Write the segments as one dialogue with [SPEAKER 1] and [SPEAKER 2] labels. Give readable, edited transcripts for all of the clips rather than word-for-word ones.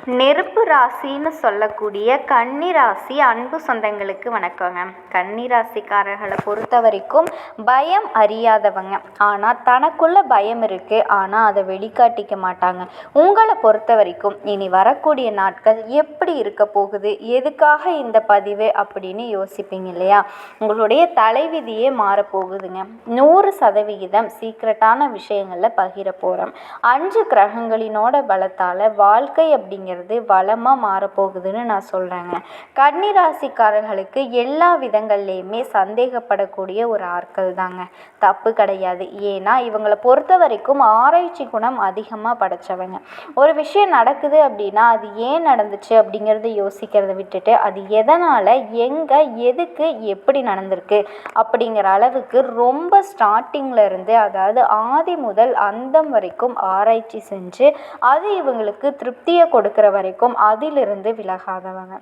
[SPEAKER 1] நெருப்பு ராசின்னு சொல்லக்கூடிய கன்னி ராசி அன்பு சொந்தங்களுக்கு வணக்கங்க. கன்னி ராசிக்காரர்களை பொறுத்த வரைக்கும் பயம் அறியாதவங்க. ஆனால் தனக்குள்ள பயம் இருக்குது, ஆனால் அதை வெளிக்காட்டிக்க மாட்டாங்க. உங்களை பொறுத்த வரைக்கும் இனி வரக்கூடிய நாட்கள் எப்படி இருக்க போகுது, எதுக்காக இந்த பதிவு அப்படின்னு யோசிப்பீங்க இல்லையா? உங்களுடைய தலைவிதியே மாறப்போகுதுங்க. 100% சீக்ரெட்டான விஷயங்களில் பகிர போகிறோம். 5 கிரகங்களினோட பலத்தால் வாழ்க்கை அப்படிங்கிறது வளமாக மாறப்போகுதுன்னு நான் சொல்கிறேங்க. கன்னி ராசிக்காரர்களுக்கு எல்லா விதங்கள்லேயுமே சந்தேகப்படக்கூடிய ஒரு ஆட்கள் தாங்க, தப்பு கிடையாது. ஏன்னா இவங்களை பொறுத்த வரைக்கும் ஆராய்ச்சி குணம் அதிகமாக படைச்சவங்க. ஒரு விஷயம் நடக்குது அப்படின்னா அது ஏன் நடந்துச்சு அப்படிங்கிறத யோசிக்கிறத விட்டுட்டு அது எதனால், எங்கே, எதுக்கு, எப்படி நடந்திருக்கு அப்படிங்கிற அளவுக்கு ரொம்ப ஸ்டார்டிங்கில் இருந்து, அதாவது ஆதி முதல் அந்தம் வரைக்கும் ஆராய்ச்சி செஞ்சு அது இவங்களுக்கு திருப்தியை கொடுக்குற வரைக்கும் அதிலிருந்து விலகாதவங்க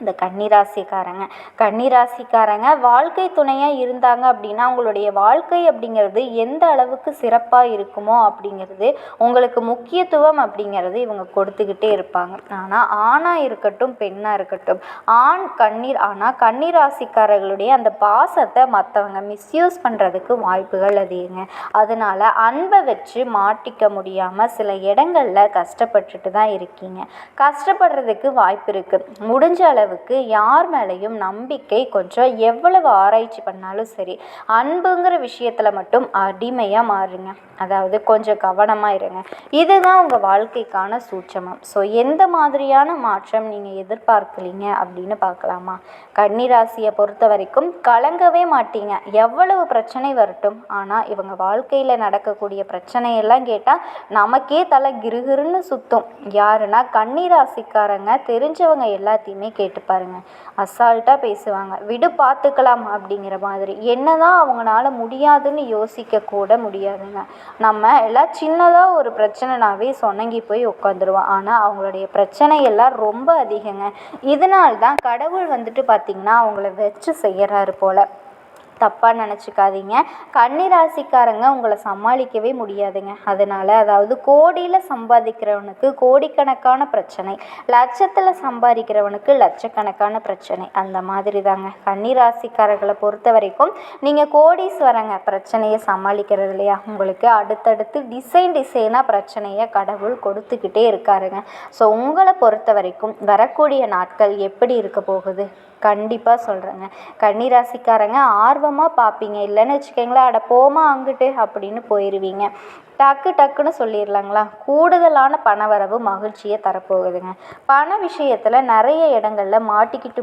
[SPEAKER 1] இந்த கன்னிராசிக்காரங்க வாழ்க்கை துணையாக இருந்தாங்க அப்படின்னா அவங்களுடைய வாழ்க்கை அப்படிங்கிறது எந்த அளவுக்கு சிறப்பாக இருக்குமோ அப்படிங்கிறது உங்களுக்கு முக்கியத்துவம் அப்படிங்கிறது இவங்க கொடுத்துக்கிட்டே இருப்பாங்க. ஆனால் ஆணாக இருக்கட்டும் பெண்ணாக இருக்கட்டும், ஆனால் கன்னிராசிக்காரர்களுடைய அந்த பாசத்தை மற்றவங்க மிஸ்யூஸ் பண்ணுறதுக்கு வாய்ப்புகள் அதிகங்க. அதனால் அன்பை வச்சு மாட்டிக்க முடியாமல் சில இடங்களில் கஷ்டப்பட்டுட்டு தான் இருக்கீங்க. கஷ்டப்படுறதுக்கு வாய்ப்பு இருக்குது. முடிஞ்ச அளவுக்கு யார் மேலேயும் நம்பிக்கை கொஞ்சம் எவ்வளவு ஆராய்ச்சி பண்ணாலும் சரி, அன்புங்கிற விஷயத்தில் மட்டும் அடிமையாக மாறுங்க. அதாவது கொஞ்சம் கவனமாக இருங்க. இதுதான் உங்கள் வாழ்க்கைக்கான சூட்சமம். ஸோ எந்த மாதிரியான மாற்றம் நீங்கள் எதிர்பார்க்கலீங்க அப்படின்னு பார்க்கலாமா? கன்னிராசியை பொறுத்த வரைக்கும் கலங்கவே மாட்டீங்க. எவ்வளவு பிரச்சனை வரட்டும், ஆனால் இவங்க வாழ்க்கையில் நடக்கக்கூடிய பிரச்சனையெல்லாம் கேட்டால் நமக்கே தலை கிருகிருன்னு சுத்தும். யாருன்னா கன்னிராசிக்காரங்க. தெரிஞ்சவங்க எல்லாத்தையுமே கேட்டு பாருங்க, அசால்ட்டாக பேசுவாங்க. விடு பார்த்துக்கலாம் அப்படிங்கிற மாதிரி. என்னதான் அவங்களால முடியாதுன்னு யோசிக்க கூட முடியாதுங்க. நம்ம எல்லாம் சின்னதாக ஒரு பிரச்சனைனாவே சொன்னங்கி போய் உட்காந்துருவோம். ஆனால் அவங்களுடைய பிரச்சனை எல்லாம் ரொம்ப அதிகங்க. இதனால்தான் கடவுள் பார்த்திங்கன்னா அவங்கள வச்சு செய்கிறாரு போல். தப்பாக நினச்சிக்காதீங்க. கன்னிராசிக்காரங்க உங்களை சமாளிக்கவே முடியாதுங்க. அதனால் அதாவது கோடியில் சம்பாதிக்கிறவனுக்கு கோடிக்கணக்கான பிரச்சனை, லட்சத்தில் சம்பாதிக்கிறவனுக்கு லட்சக்கணக்கான பிரச்சனை. அந்த மாதிரி தாங்க கன்னிராசிக்காரர்களை பொறுத்த வரைக்கும் நீங்கள் கோடீஸ்வரங்க. பிரச்சனையை சமாளிக்கிறது இல்லையா, உங்களுக்கு அடுத்தடுத்து டிசைனாக பிரச்சனையை கடவுள் கொடுத்துக்கிட்டே இருக்காருங்க. ஸோ உங்களை பொறுத்த வரைக்கும் வரக்கூடிய நாட்கள் எப்படி இருக்க போகுது கண்டிப்பாக சொல்கிறேங்க. கன்னிராசிக்காரங்க ஆர்வமாக பார்ப்பீங்க. இல்லைன்னு வச்சுக்கோங்களேன், அட போமா அங்கிட்டு அப்படின்னு போயிடுவீங்க. டக்குன்னு சொல்லிடலாங்களா? கூடுதலான பணவரவு மகிழ்ச்சியை தரப்போகுதுங்க. பண விஷயத்தில் நிறைய இடங்களில் மாட்டிக்கிட்டு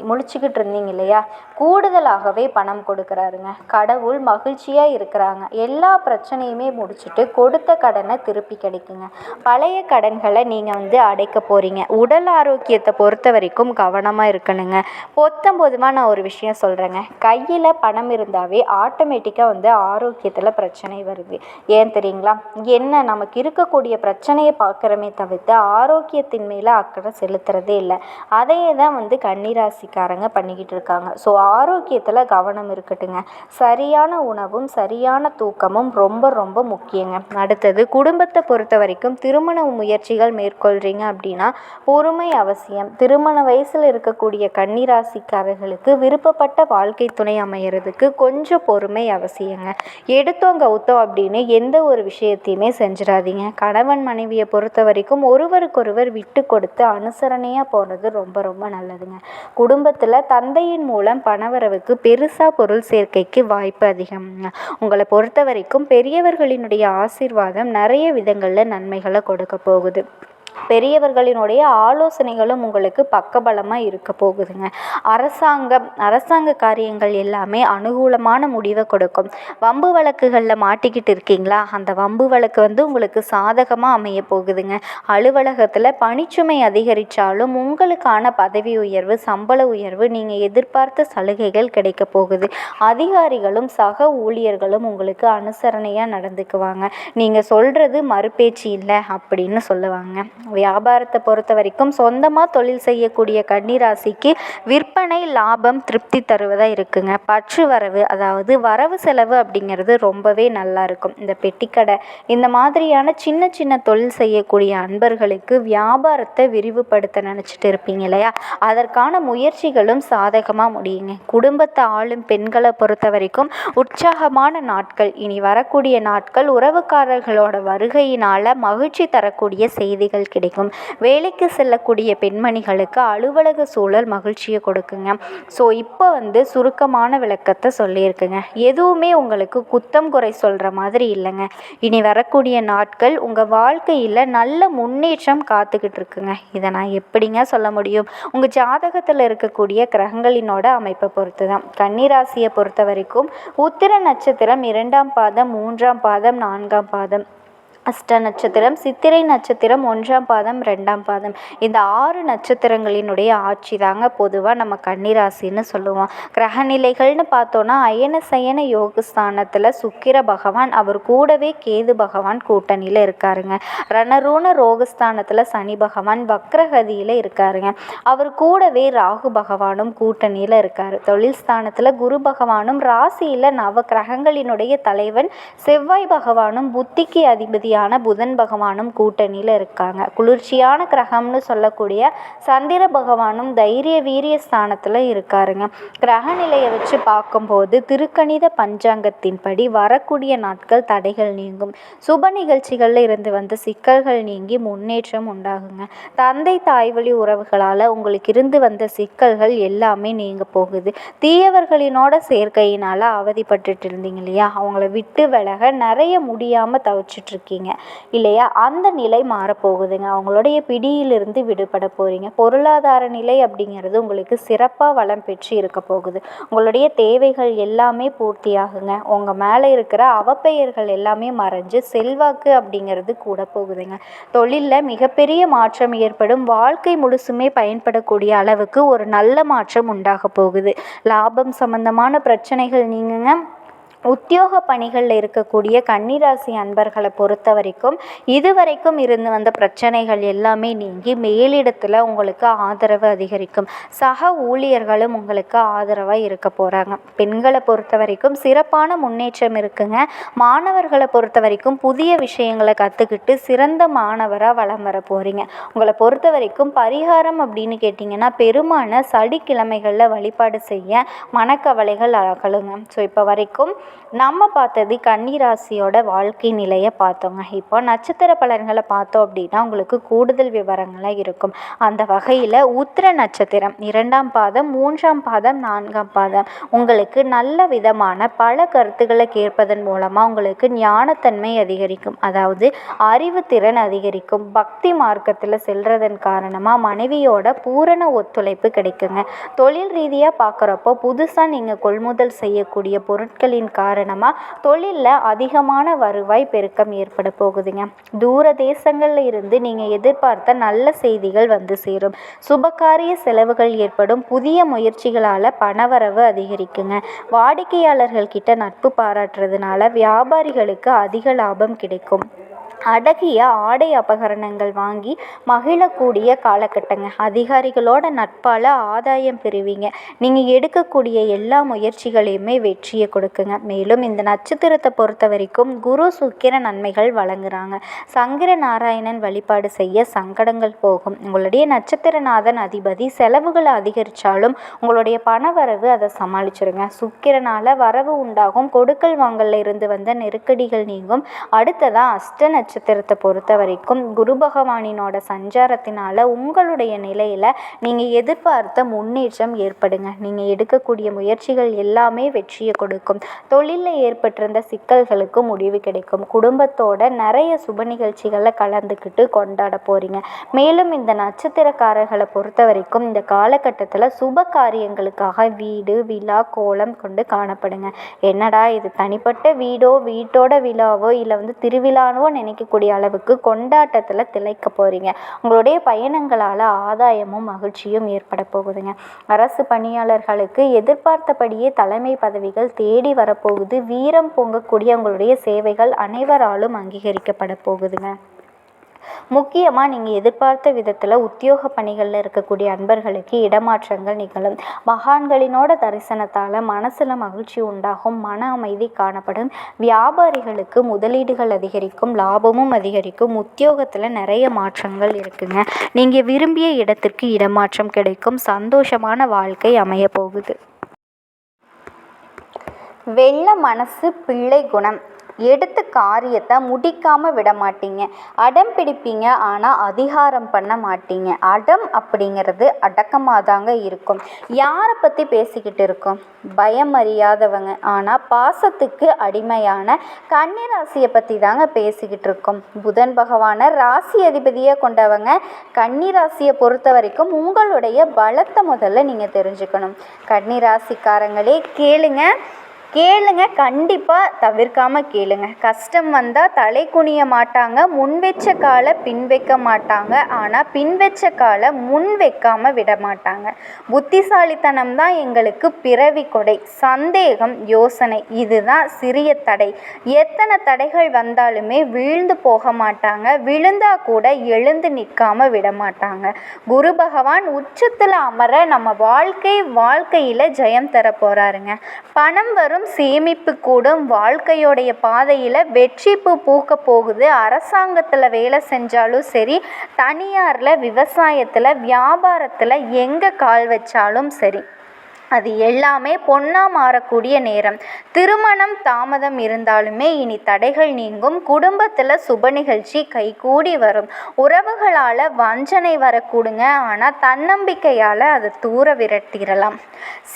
[SPEAKER 1] முழிச்சுக்கிட்டு இருந்தீங்க இல்லையா, கூடுதலாகவே பணம் கொடுக்குறாருங்க. கடவுள் மகிழ்ச்சியாக இருக்கிறாங்க. எல்லா பிரச்சனையுமே முடிச்சுட்டு கொடுத்த கடனை திருப்பி கிடைக்குங்க. பழைய கடன்களை நீங்கள் அடைக்க போகிறீங்க. உடல் ஆரோக்கியத்தை பொறுத்த வரைக்கும் கவனமாக இருக்கணுங்க. பொதுவாக நான் ஒரு விஷயம் சொல்கிறேங்க, கையில் பணம் இருந்தாவே ஆட்டோமேட்டிக்காக ஆரோக்கியத்தில் பிரச்சனை வருது. ஏன் தெரியுங்களா? என்ன நமக்கு இருக்கக்கூடிய பிரச்சனையை பார்க்குறமே தவிர்த்து ஆரோக்கியத்தின் மேலே அக்கறை செலுத்துறதே இல்லை. அதையே தான் கன்னிராசிக்காரங்க பண்ணிக்கிட்டு இருக்காங்க. ஸோ ஆரோக்கியத்தில் கவனம் இருக்கட்டுங்க. சரியான உணவும் சரியான தூக்கமும் ரொம்ப ரொம்ப முக்கியங்க. அடுத்தது குடும்பத்தை பொறுத்த வரைக்கும் திருமண முயற்சிகள் மேற்கொள்கிறீங்க அப்படின்னா பொறுமை அவசியம். திருமண வயசில் இருக்கக்கூடிய கன்னிராசிக்காரர்களுக்கு விருப்பப்பட்ட வாழ்க்கை துணை அமையறதுக்கு கொஞ்சம் பொறுமை அவசியங்க. எடுத்தோம் கவுத்தோம் அப்படின்னு எந்த ஒரு விஷயத்தையுமே செஞ்சிடாதீங்க. கணவன் மனைவியை பொறுத்த வரைக்கும் ஒருவருக்கொருவர் விட்டு கொடுத்து அனுசரணையாக போகிறது ரொம்ப ரொம்ப நல்லதுங்க. குடும்பத்தில் தந்தையின் மூலம் பணவரவுக்கு பெருசாக பொருள் சேர்க்கைக்கு வாய்ப்பு அதிகம்ங்க. உங்களை பொறுத்த வரைக்கும் பெரியவர்களினுடைய ஆசீர்வாதம் நிறைய விதங்களில் நன்மைகளை கொடுக்க போகுது. பெரியவர்களினுடைய ஆலோசனைகளும் உங்களுக்கு பக்கபலமாக இருக்க போகுதுங்க. அரசாங்க காரியங்கள் எல்லாமே அனுகூலமான முடிவை கொடுக்கும். வம்பு வழக்குகளில் மாட்டிக்கிட்டு இருக்கீங்களா, அந்த வம்பு வழக்கு உங்களுக்கு சாதகமாக அமைய போகுதுங்க. அலுவலகத்தில் பணிச்சுமை அதிகரித்தாலும் உங்களுக்கான பதவி உயர்வு, சம்பள உயர்வு, நீங்கள் எதிர்பார்த்த சலுகைகள் கிடைக்க போகுது. அதிகாரிகளும் சக ஊழியர்களும் உங்களுக்கு அனுசரணையாக நடந்துக்குவாங்க. நீங்கள் சொல்கிறது மறுபேச்சு இல்லை அப்படின்னு சொல்லுவாங்க. வியாபாரத்தை பொறுத்த வரைக்கும் சொந்தமாக தொழில் செய்யக்கூடிய கன்னிராசிக்கு விற்பனை லாபம் திருப்தி தருவதாக இருக்குங்க. பற்று வரவு, அதாவது வரவு செலவு அப்படிங்கிறது ரொம்பவே நல்லா இருக்கும். இந்த பெட்டிக்கடை இந்த மாதிரியான சின்ன சின்ன தொழில் செய்யக்கூடிய அன்பர்களுக்கு வியாபாரத்தை விரிவுபடுத்த நினச்சிட்டு இருப்பீங்க இல்லையா, அதற்கான முயற்சிகளும் சாதகமாக முடியுங்க. குடும்பத்தை ஆளும் பெண்களை பொறுத்த வரைக்கும் உற்சாகமான நாட்கள், இனி வரக்கூடிய நாட்கள் உறவுக்காரர்களோட வருகையினால் மகிழ்ச்சி தரக்கூடிய செய்திகள் கிடைக்கும். வேலைக்கு செல்லக்கூடிய பெண்மணிகளுக்கு அலுவலக சூழல் மகிழ்ச்சியை கொடுக்குங்க. ஸோ இப்போ சுருக்கமான விளக்கத்தை சொல்லியிருக்குங்க. எதுவுமே உங்களுக்கு குத்தம் குறை சொல்கிற மாதிரி இல்லைங்க. இனி வரக்கூடிய நாட்கள் உங்கள் வாழ்க்கையில் நல்ல முன்னேற்றம் காத்துக்கிட்டு இருக்குங்க. இதை நான் எப்படிங்க சொல்ல முடியும்? உங்கள் ஜாதகத்தில் இருக்கக்கூடிய கிரகங்களினோட அமைப்பை பொறுத்து தான். கன்னிராசியை பொறுத்த வரைக்கும் உத்திர நட்சத்திரம் 2ஆம் பாதம், 3ஆம் பாதம், 4ஆம் பாதம், அஷ்ட நட்சத்திரம், சித்திரை நட்சத்திரம் 1ஆம் பாதம், 2ஆம் பாதம், இந்த 6 நட்சத்திரங்களினுடைய ஆட்சி தாங்க பொதுவாக நம்ம கன்னிராசின்னு சொல்லுவோம். கிரகநிலைகள்னு பார்த்தோன்னா அயன சயன யோகஸ்தானத்தில் சுக்கிர பகவான், அவர் கூடவே கேது பகவான் கூட்டணியில் இருக்காருங்க. ரணரூண ரோகஸ்தானத்தில் சனி பகவான் வக்ரகதியில் இருக்காருங்க. அவர் கூடவே ராகு பகவானும் கூட்டணியில் இருக்கார். தொழில் ஸ்தானத்தில் குரு பகவானும், ராசியில் நவ கிரகங்களினுடைய தலைவன் செவ்வாய் பகவானும், புத்திக்கு அதிபதியான புதன் பகவானும் கூட்டணியில் இருக்காங்க. குளிர்ச்சியான கிரகம்னு சொல்லக்கூடிய சந்திர பகவானும் தைரிய வீரிய ஸ்தானத்தில் இருக்காருங்க. கிரக நிலையை வச்சு பார்க்கும்போது திருக்கணித பஞ்சாங்கத்தின்படி வரக்கூடிய நாட்கள் தடைகள் நீங்கும். சுப நிகழ்ச்சிகளில் இருந்து வந்த சிக்கல்கள் நீங்கி முன்னேற்றம் உண்டாகுங்க. தந்தை தாய் வழி உறவுகளால் உங்களுக்கு இருந்து வந்த சிக்கல்கள் எல்லாமே நீங்க போகுது. தீயவர்களினோட சேர்க்கையினால் அவதிப்பட்டுட்டு இருந்தீங்க இல்லையா, அவங்கள விட்டு விலக நிறைய முடியாமல் தவிச்சிட்டு இருக்கீங்க இல்லையா, அந்த நிலை மாறப்போகுதுங்க. அவங்களுடைய பிடியிலிருந்து விடுபட போகிறீங்க. பொருளாதார நிலை அப்படிங்கிறது உங்களுக்கு சிறப்பாக வளம் பெற்று இருக்க போகுது. உங்களுடைய தேவைகள் எல்லாமே பூர்த்தியாகுங்க. உங்கள் மேலே இருக்கிற அவப்பெயர்கள் எல்லாமே மறைஞ்சு செல்வாக்கு அப்படிங்கிறது கூட போகுதுங்க. தொழிலில் மிகப்பெரிய மாற்றம் ஏற்படும். வாழ்க்கை முழுசுமே பயன்படக்கூடிய அளவுக்கு ஒரு நல்ல மாற்றம் உண்டாக போகுது. லாபம் சம்பந்தமான பிரச்சனைகள் நீங்குங்க. உத்தியோக பணிகளில் இருக்கக்கூடிய கன்னிராசி அன்பர்களை பொறுத்த வரைக்கும் இதுவரைக்கும் இருந்து வந்த பிரச்சனைகள் எல்லாமே நீங்கி மேலிடத்தில் உங்களுக்கு ஆதரவு அதிகரிக்கும். சக ஊழியர்களும் உங்களுக்கு ஆதரவாக இருக்க போகிறாங்க. பெண்களை பொறுத்த வரைக்கும் சிறப்பான முன்னேற்றம் இருக்குங்க. மாணவர்களை பொறுத்த வரைக்கும் புதிய விஷயங்களை கற்றுக்கிட்டு சிறந்த மாணவராக வலம் வர போகிறீங்க. உங்களை பொறுத்த வரைக்கும் பரிகாரம் அப்படின்னு கேட்டிங்கன்னா பெருமான சனிக்கிழமைகளில் வழிபாடு செய்ய மனக்கவலைகள் அகலுங்க. ஸோ இப்போ வரைக்கும் நம்ம பார்த்தது கன்னிராசியோட வாழ்க்கை நிலையை பார்த்தோங்க. இப்போ நட்சத்திர பலன்களை பார்த்தோம் அப்படின்னா உங்களுக்கு கூடுதல் விவரங்களாக இருக்கும். அந்த வகையில் உத்திர நட்சத்திரம் 2ஆம் பாதம், 3ஆம் பாதம், 4ஆம் பாதம் உங்களுக்கு நல்ல விதமான பல கருத்துக்களை கேட்பதன் மூலமாக உங்களுக்கு ஞானத்தன்மை அதிகரிக்கும். அதாவது அறிவுத்திறன் அதிகரிக்கும். பக்தி மார்க்கத்தில் செல்றதன் காரணமாக மனைவியோட பூரண ஒத்துழைப்பு கிடைக்குங்க. தொழில் ரீதியாக பார்க்குறப்போ புதுசாக நீங்கள் கொள்முதல் செய்யக்கூடிய பொருட்களின் காரணமாக தொழிலில் அதிகமான வருவாய் பெருக்கம் ஏற்பட போகுதுங்க. தூர தேசங்களில் இருந்து நீங்கள் எதிர்பார்த்த நல்ல செய்திகள் வந்து சேரும். சுபகாரிய செலவுகள் ஏற்படும். புதிய முயற்சிகளால் பணவரவு அதிகரிக்குங்க. வாடிக்கையாளர்கள் கிட்ட நட்பு பாராட்டுறதுனால வியாபாரிகளுக்கு அதிக லாபம் கிடைக்கும். அடகிய ஆடை அபகரணங்கள் வாங்கி மகிழக்கூடிய காலகட்டங்க. அதிகாரிகளோட நட்பால் ஆதாயம் பெறுவீங்க. நீங்கள் எடுக்கக்கூடிய எல்லா முயற்சிகளையுமே வெற்றியை கொடுக்குங்க. மேலும் இந்த நட்சத்திரத்தை பொறுத்த வரைக்கும் குரு சுக்கிர நன்மைகள் வழங்குறாங்க. சங்கர நாராயணன் வழிபாடு செய்ய சங்கடங்கள் போகும். உங்களுடைய நட்சத்திரநாதன் அதிபதி செலவுகளை அதிகரித்தாலும் உங்களுடைய பணவரவு அதை சமாளிச்சிருங்க. சுக்கிரனால் வரவு உண்டாகும். கொடுக்கல் வாங்கல்ல இருந்து வந்த நெருக்கடிகள் நீங்கும். அடுத்ததான் அஷ்ட நட்சத்திரத்தை பொறுத்த வரைக்கும் குரு பகவானினோட சஞ்சாரத்தினால உங்களுடைய நிலையில் நீங்கள் எதிர்பார்த்த முன்னேற்றம் ஏற்படுங்க. நீங்கள் எடுக்கக்கூடிய முயற்சிகள் எல்லாமே வெற்றியை கொடுக்கும். தொழிலில் ஏற்பட்டிருந்த சிக்கல்களுக்கு முடிவு கிடைக்கும். குடும்பத்தோட நிறைய சுப நிகழ்ச்சிகளில் கலந்துக்கிட்டு கொண்டாட போகிறீங்க. மேலும் இந்த நட்சத்திரக்காரர்களை பொறுத்த வரைக்கும் இந்த காலகட்டத்தில் சுப காரியங்களுக்காக வீடு விழா கோலம் கொண்டு காணப்படுங்க. என்னடா இது தனிப்பட்ட வீடோ வீட்டோட விழாவோ இல்லை திருவிழாவோ நினைக்கக்கூடிய அளவுக்கு கொண்டாட்டத்தில் திளைக்க போகிறீங்க. உங்களுடைய பயணங்களால் ஆதாயமும் மகிழ்ச்சியும் ஏற்பட போகுதுங்க. அரசு பணியாளர்களுக்கு எதிர்பார்த்தபடியே தலைமை பதவிகள் தேடி வரப்போகுது. வீரம் பொங்கக்கூடிய உங்களுடைய சேவைகள் அனைவராலும் அங்கீகரிக்கப்பட போகுதுங்க. முக்கியமாக நீங்கள் எதிர்பார்த்த விதத்தில் உத்தியோக பணிகளில் இருக்கக்கூடிய அன்பர்களுக்கு இடமாற்றங்கள் நிகழும். மகான்களினோட தரிசனத்தால் மனசில் மகிழ்ச்சி உண்டாகும், மன அமைதி காணப்படும். வியாபாரிகளுக்கு முதலீடுகள் அதிகரிக்கும், லாபமும் அதிகரிக்கும். உத்தியோகத்தில் நிறைய மாற்றங்கள் இருக்குங்க. நீங்கள் விரும்பிய இடத்திற்கு இடமாற்றம் கிடைக்கும். சந்தோஷமான வாழ்க்கை அமைய போகுது. வெள்ள மனசு, பிள்ளை குணம். எடுத்த காரியத்தை முடிக்காமல் விட மாட்டீங்க. அடம் பிடிப்பீங்க, ஆனால் அதிகாரம் பண்ண மாட்டீங்க. அடம் அப்படிங்கிறது அடக்கமாக தாங்க இருக்கும். யாரை பற்றி பேசிக்கிட்டு இருக்கோம்? பயம் அறியாதவங்க ஆனால் பாசத்துக்கு அடிமையான கன்னிராசியை பற்றி தாங்க பேசிக்கிட்டு இருக்கோம். புதன் பகவானை ராசி அதிபதியாக கொண்டவங்க. கன்னிராசியை பொறுத்த வரைக்கும் உங்களுடைய பலத்தை முதல்ல நீங்கள் தெரிஞ்சுக்கணும். கன்னிராசிக்காரங்களே கேளுங்க, கண்டிப்பாக தவிர்க்காமல் கேளுங்க. கஷ்டம் வந்தால் தலை குனிய மாட்டாங்க, முன் வச்ச காலை பின் வைக்க மாட்டாங்க. ஆனால் பின் வச்ச காலை முன் வைக்காமல் விட மாட்டாங்க. புத்திசாலித்தனம் தான் எங்களுக்கு பிறவி கொடை. சந்தேகம், யோசனை இதுதான் சிறிய தடை. எத்தனை தடைகள் வந்தாலுமே வீழ்ந்து போக மாட்டாங்க. விழுந்தா கூட எழுந்து நிற்காமல் விட மாட்டாங்க. குரு பகவான் உச்சத்தில் அமர நம்ம வாழ்க்கையில் ஜெயம் தர போகிறாருங்க. பணம் வரும், சேமிப்பு கூடும். வாழ்க்கையோடைய பாதையில் வெற்றி பூக்க போகுது. அரசாங்கத்தில் வேலை செஞ்சாலும் சரி, தனியாரில், விவசாயத்தில், வியாபாரத்தில் எங்கே கால் வச்சாலும் சரி, அது எல்லாமே பொன்னா மாறக்கூடிய நேரம். திருமணம் தாமதம் இருந்தாலுமே இனி தடைகள் நீங்கும். குடும்பத்தில் சுப நிகழ்ச்சி கைகூடி வரும். உறவுகளால் வஞ்சனை வரக்கூடுங்க, ஆனால் தன்னம்பிக்கையால் அதை தூர விரட்டிடலாம்.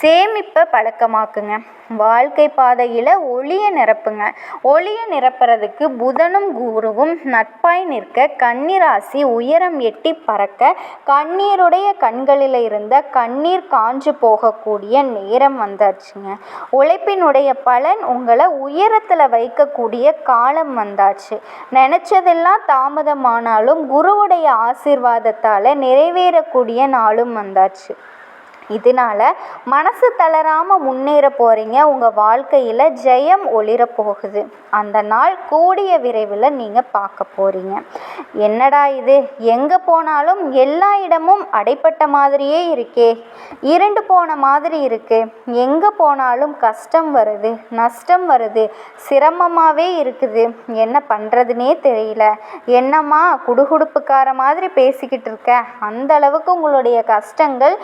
[SPEAKER 1] சேமிப்பை பழக்கமாக்குங்க. வாழ்க்கை பாதையில் ஒளியை நிரப்புங்க. ஒளியை நிரப்புறதுக்கு புதனும் குருவும் நட்பாய் நிற்க கன்னிராசி உயரம் எட்டி பறக்க கண்ணீருடைய கண்களில் இருந்த கண்ணீர் காஞ்சு போகக்கூடிய நேரம் வந்தாச்சுங்க. உழைப்பினுடைய பலன் உங்களை உயரத்தில் வைக்கக்கூடிய காலம் வந்தாச்சு. நினச்சதெல்லாம் தாமதமானாலும் குருவுடைய ஆசீர்வாதத்தால் நிறைவேறக்கூடிய நாளும் வந்தாச்சு. இதனால் மனசு தளராமல் முன்னேற போகிறீங்க. உங்கள் வாழ்க்கையில் ஜெயம் ஒளிர போகுது. அந்த நாள் கூடிய விரைவில் நீங்கள் பார்க்க போகிறீங்க. என்னடா இது, எங்கே போனாலும் எல்லா இடமும் அடைப்பட்ட மாதிரியே இருக்கே, இருண்டு போன மாதிரி இருக்கு, எங்கே போனாலும் கஷ்டம் வருது, நஷ்டம் வருது, சிரமமாகவே இருக்குது, என்ன பண்ணுறதுனே தெரியல, என்னம்மா குடுகுடுப்புக்கார மாதிரி பேசிக்கிட்டு இருக்க, அந்த அளவுக்கு உங்களுடைய கஷ்டங்கள்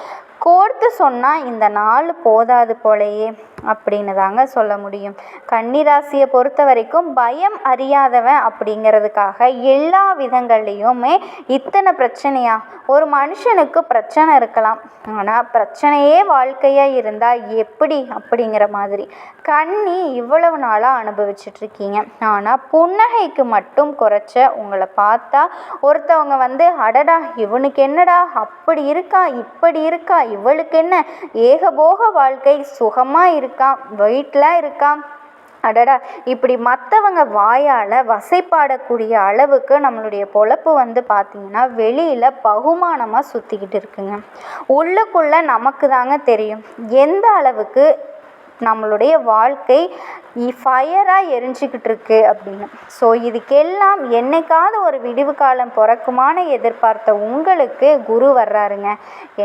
[SPEAKER 1] கோர்த்து சொன்னால் இந்த நாள் போதாது போலையே அப்படின்னு தாங்க சொல்ல முடியும். கன்னிராசியை பொறுத்த வரைக்கும் பயம் அறியாதவன் அப்படிங்கிறதுக்காக எல்லா விதங்கள்லையுமே இத்தனை பிரச்சனையா? ஒரு மனுஷனுக்கு பிரச்சனை இருக்கலாம், ஆனால் பிரச்சனையே வாழ்க்கையாக இருந்தால் எப்படி அப்படிங்கிற மாதிரி கன்னி இவ்வளவு நாளாக அனுபவிச்சிட்ருக்கீங்க. ஆனால் புன்னகைக்கு மட்டும் குறைச்ச உங்களை பார்த்தா ஒருத்தவங்க அடடா இவனுக்கு என்னடா அப்படி இருக்கா, இப்படி இருக்கா, இவளுக்கு என்ன ஏகபோக வாழ்க்கை, சுகமாக இருக்கான், வீட்டில் இருக்கான், அடடா இப்படி மற்றவங்க வாயால் வசைப்பாடக்கூடிய அளவுக்கு நம்மளுடைய பொழப்பு பார்த்திங்கன்னா வெளியில் பகுமானமாக சுற்றிக்கிட்டு இருக்குங்க. உள்ளுக்குள்ளே நமக்கு தாங்க தெரியும் எந்த அளவுக்கு நம்மளுடைய வாழ்க்கை ஃபயராக எரிஞ்சிக்கிட்டு இருக்கு அப்படின்னு. ஸோ இதுக்கெல்லாம் என்னைக்காவது ஒரு விடிவு காலம் பிறக்குமான்னு எதிர்பார்த்த உங்களுக்கு குரு வர்றாருங்க.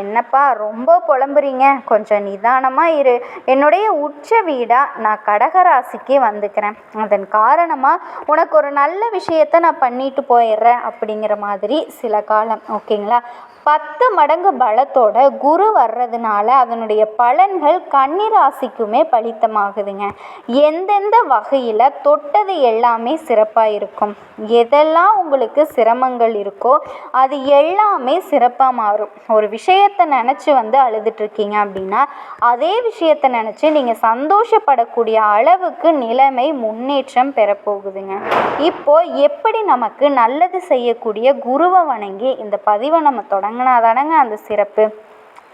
[SPEAKER 1] என்னப்பா ரொம்ப புலம்புறீங்க, கொஞ்சம் நிதானமாக இரு. என்னுடைய உச்ச வீடாக நான் கடகராசிக்கு வந்துக்கிறேன். அதன் காரணமாக உனக்கு ஒரு நல்ல விஷயத்தை நான் பண்ணிட்டு போயிடுறேன் அப்படிங்கிற மாதிரி சில காலம், ஓகேங்களா? 10 மடங்கு பலத்தோட குரு வர்றதுனால அதனுடைய பலன்கள் கன்னிராசிக்குமே பலித்தமாகுதுங்க. எந்தெந்த வகையில் தொட்டது எல்லாமே சிறப்பாக இருக்கும். எதெல்லாம் உங்களுக்கு சிரமங்கள் இருக்கோ அது எல்லாமே சிறப்பாக மாறும். ஒரு விஷயத்தை நினச்சி அழுதுட்ருக்கீங்க அப்படின்னா அதே விஷயத்தை நினச்சி நீங்கள் சந்தோஷப்படக்கூடிய அளவுக்கு நிலைமை முன்னேற்றம் பெறப்போகுதுங்க. இப்போது எப்படி நமக்கு நல்லது செய்யக்கூடிய குருவை வணங்கி இந்த பதிவை நம்ம தொடங்கினாதானங்க அந்த சிறப்பு.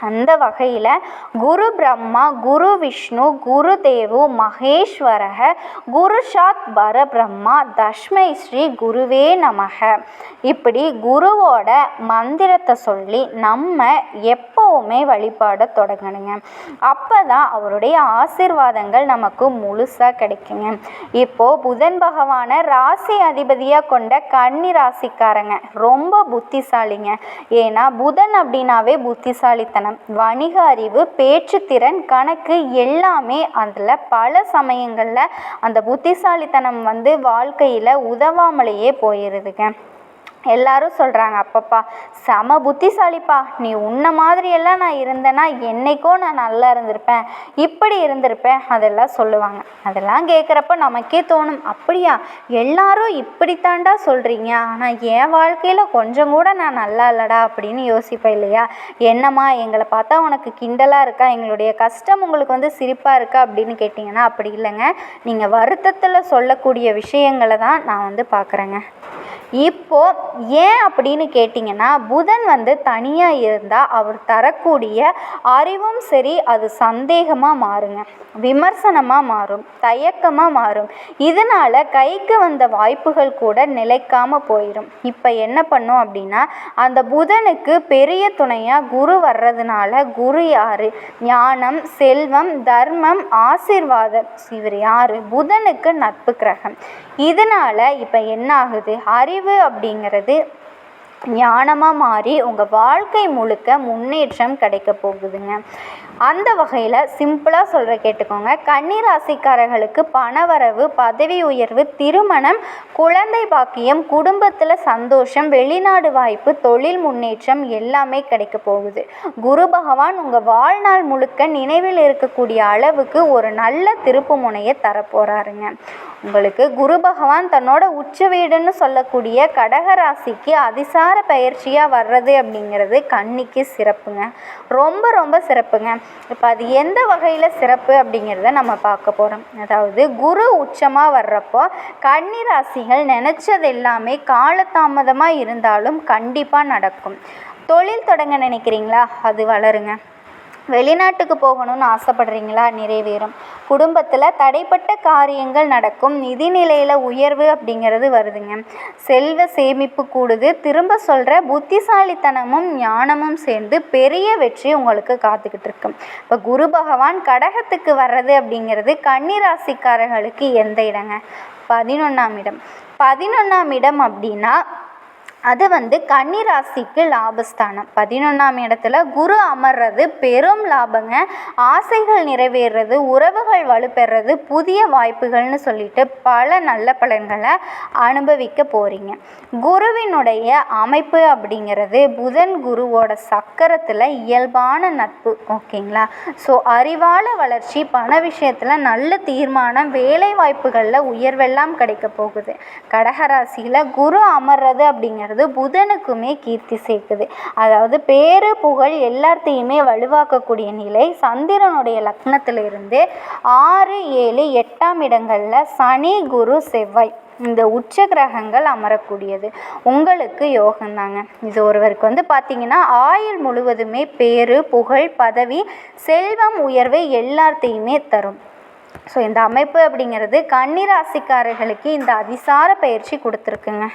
[SPEAKER 1] அந்த வகையில் குரு பிரம்மா, குரு விஷ்ணு, குரு தேவு மகேஸ்வரக, குருஷாத் பரபிரம்மா, தஸ்மை ஸ்ரீ குருவே நமக. இப்படி குருவோட மந்திரத்தை சொல்லி நம்ம எப்போவுமே வழிபாட தொடங்கணுங்க. அப்போ தான் அவருடைய ஆசீர்வாதங்கள் நமக்கு முழுசாக கிடைக்குங்க. இப்போது புதன் பகவானை ராசி அதிபதியாக கொண்ட கன்னி ராசிக்காரங்க ரொம்ப புத்திசாலிங்க. ஏன்னா புதன் அப்படின்னாவே புத்திசாலித்தனம், வணிக அறிவு, பேச்சுத்திறன், கணக்கு எல்லாமே அதில் பல சமயங்களில் அந்த புத்திசாலித்தனம் வாழ்க்கையில் உதவாமலேயே போயிடுதுங்க. எல்லாரும் சொல்கிறாங்க, அப்பப்பா செம புத்திசாலிப்பா, நீ உன்ன மாதிரியெல்லாம் நான் இருந்தேன்னா என்னைக்கோ நான் நல்லா இருந்திருப்பேன், இப்படி இருந்திருப்பேன், அதெல்லாம் சொல்லுவாங்க. அதெல்லாம் கேட்குறப்ப நமக்கே தோணும், அப்படியா எல்லாரும் இப்படித்தாண்டா சொல்கிறீங்க, ஆனால் என் வாழ்க்கையில் கொஞ்சம் கூட நான் நல்லா இல்லடா அப்படின்னு யோசிப்பேன் இல்லையா? என்னம்மா எங்களை பார்த்தா உனக்கு கிண்டலாக இருக்கா, எங்களுடைய கஷ்டம் உங்களுக்கு சிரிப்பாக இருக்கா அப்படின்னு கேட்டிங்கன்னா அப்படி இல்லைங்க. நீங்கள் வருத்தத்தில் சொல்லக்கூடிய விஷயங்களை தான் நான் பார்க்குறேங்க. இப்போது ஏன் அப்படின்னு கேட்டிங்கன்னா, புதன் தனியாக இருந்தால் அவர் தரக்கூடிய அறிவும் சரி அது சந்தேகமாக மாறுங்க, விமர்சனமாக மாறும், தயக்கமாக மாறும். இதனால் கைக்கு வந்த வாய்ப்புகள் கூட நிலைக்காமல் போயிடும். இப்போ என்ன பண்ணும் அப்படின்னா, அந்த புதனுக்கு பெரிய துணையாக குரு வர்றதுனால, குரு யார்? ஞானம், செல்வம், தர்மம், ஆசீர்வாதம். இவர் யார்? புதனுக்கு நட்பு கிரகம். இதனால் இப்போ என்ன ஆகுது? அறிவு அப்படிங்கிறது ஞானமாக மாறி உங்கள் வாழ்க்கை முழுக்க முன்னேற்றம் கிடைக்க போகுதுங்க. அந்த வகையில் சிம்பிளாக சொல்கிற கேட்டுக்கோங்க, கன்னி ராசிக்காரர்களுக்கு பணவரவு, பதவி உயர்வு, திருமணம், குழந்தை பாக்கியம், குடும்பத்தில் சந்தோஷம், வெளிநாடு வாய்ப்பு, தொழில் முன்னேற்றம் எல்லாமே கிடைக்க போகுது. குரு பகவான் உங்கள் வாழ்நாள் முழுக்க நினைவில் இருக்கக்கூடிய அளவுக்கு ஒரு நல்ல திருப்பு முனையை தரப்போகிறாருங்க. உங்களுக்கு குரு பகவான் தன்னோட உச்ச வீடுன்னு சொல்லக்கூடிய கடகராசிக்கு அதிசார பயிற்சியாக வர்றது அப்படிங்கிறது கன்னிக்கு சிறப்புங்க, ரொம்ப ரொம்ப சிறப்புங்க. இப்போ அது எந்த வகையில் சிறப்பு அப்படிங்கிறத நம்ம பார்க்க போகிறோம். அதாவது குரு உச்சமாக வர்றப்போ கன்னி ராசிகள் நினச்சது எல்லாமே காலதாமதமாக இருந்தாலும் கண்டிப்பாக நடக்கும். தொழில் தொடங்க நினைக்கிறீங்களா? அது வளருங்க. வெளிநாட்டுக்கு போகணும்னு ஆசைப்படுறீங்களா? நிறைவேறும். குடும்பத்தில் தடைப்பட்ட காரியங்கள் நடக்கும். நிதிநிலையில் உயர்வு அப்படிங்கிறது வருதுங்க. செல்வ சேமிப்பு கூடுது. திரும்ப சொல்கிற புத்திசாலித்தனமும் ஞானமும் சேர்ந்து பெரிய வெற்றி உங்களுக்கு காத்துக்கிட்டு இருக்கும். இப்போ குரு பகவான் கடகத்துக்கு வர்றது அப்படிங்கிறது கன்னி ராசிக்காரர்களுக்கு எந்த இடங்க? 11ஆம் இடம். 11ஆம் இடம் அப்படின்னா அது கன்னி ராசிக்கு லாபஸ்தானம். 11ஆம் இடத்துல குரு அமர்றது பெரும் லாபங்க. ஆசைகள் நிறைவேறது, உறவுகள் வலுப்பெறது, புதிய வாய்ப்புகள்னு சொல்லிட்டு பல நல்ல பலன்களை அனுபவிக்க போகிறீங்க. குருவினுடைய அமைப்பு அப்படிங்கிறது புதன் குருவோட சக்கரத்தில் இயல்பான நட்பு. ஓகேங்களா? ஸோ அறிவால வளர்ச்சி, பண விஷயத்தில் நல்ல தீர்மானம், வேலை வாய்ப்புகளில் உயர்வெல்லாம் கிடைக்க போகுது. கடகராசியில் குரு அமர்றது அப்படிங்கிறது புதனுக்குமே கீர்த்தி சேர்க்குது. அதாவது பேரு புகழ் எல்லாத்தையுமே வலுவாக்கக்கூடிய நிலை. சந்திரனுடைய லக்னத்திலிருந்து 6, 7, 8ஆம் இடங்களில் சனி, குரு, செவ்வாய் இந்த உச்ச கிரகங்கள் அமரக்கூடியது உங்களுக்கு யோகம்தாங்க. இது ஒருவருக்கு பார்த்திங்கன்னா ஆயுள் முழுவதுமே பேரு புகழ், பதவி, செல்வம், உயர்வை எல்லாத்தையுமே தரும். ஸோ இந்த அமைப்பு அப்படிங்கிறது கன்னி ராசிக்காரர்களுக்கு இந்த அதிசார பயிற்சி கொடுத்துருக்குங்க.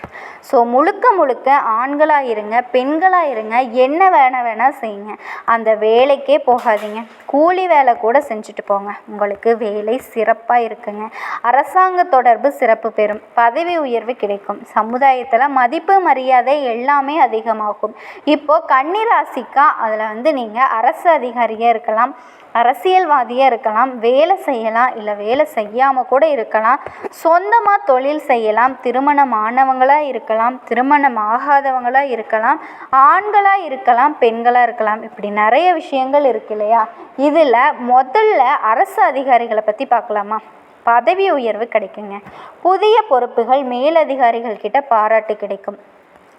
[SPEAKER 1] ஸோ முழுக்க முழுக்க ஆண்களாக இருங்க, பெண்களாக இருங்க, என்ன வேணால் செய்யுங்க. அந்த வேலைக்கே போகாதீங்க, கூலி வேலை கூட செஞ்சுட்டு போங்க, உங்களுக்கு வேலை சிறப்பாக இருக்குங்க. அரசாங்க தொடர்பு சிறப்பு பெறும், பதவி உயர்வு கிடைக்கும், சமுதாயத்தில் மதிப்பு மரியாதை எல்லாமே அதிகமாகும். இப்போது கன்னி ராசிக்கா அதில் நீங்கள் அரசு அதிகாரியாக இருக்கலாம், அரசியல்வாதியாக இருக்கலாம், வேலை செய்யலாம், இல்லை வேலை செய்யாமல் கூட இருக்கலாம், சொந்தமாக தொழில் செய்யலாம், திருமணமானவங்களாக இருக்கலாம், திருமணம் ஆகாதவங்களாக இருக்கலாம், ஆண்களாக இருக்கலாம், பெண்களாக இருக்கலாம். இப்படி நிறைய விஷயங்கள் இருக்கு இல்லையா? இதில் முதல்ல அரசு அதிகாரிகளை பற்றி பார்க்கலாமா? பதவி உயர்வு கிடைக்குங்க. புதிய பொறுப்புகள், மேலதிகாரிகள் கிட்ட பாராட்டு கிடைக்கும்.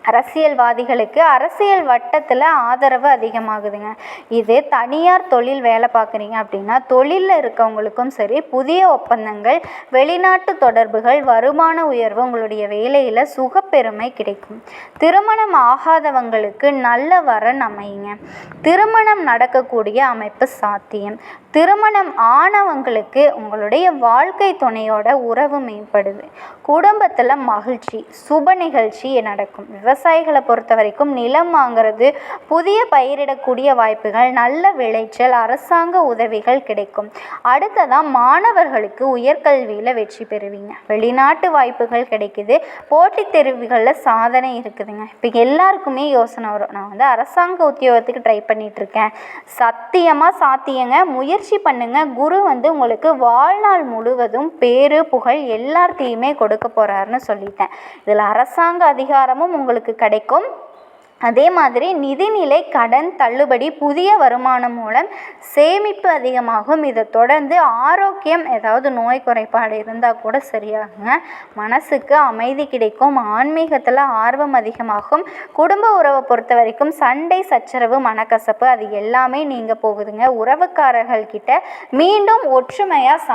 [SPEAKER 1] அரசியல்வாதிகளுக்கு அரசியல் வட்டத்தில் ஆதரவு அதிகமாகுதுங்க. இது தனியார் தொழில் வேலை பார்க்குறீங்க அப்படின்னா தொழிலில் இருக்கவங்களுக்கும் சரி, புதிய ஒப்பந்தங்கள், வெளிநாட்டு தொடர்புகள், வருமான உயர்வு, உங்களுடைய வேலையில் சுகப்பெருமை கிடைக்கும். திருமணம் ஆகாதவங்களுக்கு நல்ல வரன் அமையுங்க. திருமணம் நடக்கக்கூடிய அமைப்பு சாத்தியம். திருமணம் ஆனவங்களுக்கு உங்களுடைய வாழ்க்கை துணையோட உறவு மேம்படுது. குடும்பத்தில் மகிழ்ச்சி, சுப நிகழ்ச்சி நடக்கும். விவசாயிகளை பொறுத்த வரைக்கும் நிலம் வாங்கிறது, புதிய பயிரிடக்கூடிய வாய்ப்புகள், நல்ல விளைச்சல், அரசாங்க உதவிகள் கிடைக்கும். அடுத்ததான் மாணவர்களுக்கு உயர்கல்வியில் வெற்றி பெறுவீங்க. வெளிநாட்டு வாய்ப்புகள் கிடைக்குது. போட்டித் தேர்வுகளில் சாதனை இருக்குதுங்க. இப்போ எல்லாருக்குமே யோசனை வரும், நான் அரசாங்க உத்தியோகத்துக்கு ட்ரை பண்ணிகிட்ருக்கேன். சத்தியமாக சாத்தியங்க. முயற்சி பண்ணுங்க. குரு உங்களுக்கு வாழ்நாள் முழுவதும் பேரு புகழ் எல்லாத்தையுமே கொடுக்க போறாருன்னு சொல்லிட்டேன். இதில் அரசாங்க அதிகாரமும் உங்களுக்கு கிடைக்கும். அதே மாதிரி நிதிநிலை, கடன் தள்ளுபடி, புதிய வருமானம் மூலம் சேமிப்பு அதிகமாகும். இதை தொடர்ந்து ஆரோக்கியம், ஏதாவது நோய் குறைபாடு இருந்தால் கூட சரியாகுங்க. மனசுக்கு அமைதி கிடைக்கும். ஆன்மீகத்தில் ஆர்வம் அதிகமாகும். குடும்ப உறவை பொறுத்த வரைக்கும் சண்டை சச்சரவு, மனக்கசப்பு அது எல்லாமே நீங்க போகுதுங்க. உறவுக்காரர்கள் கிட்ட மீண்டும் ஒற்றுமையாக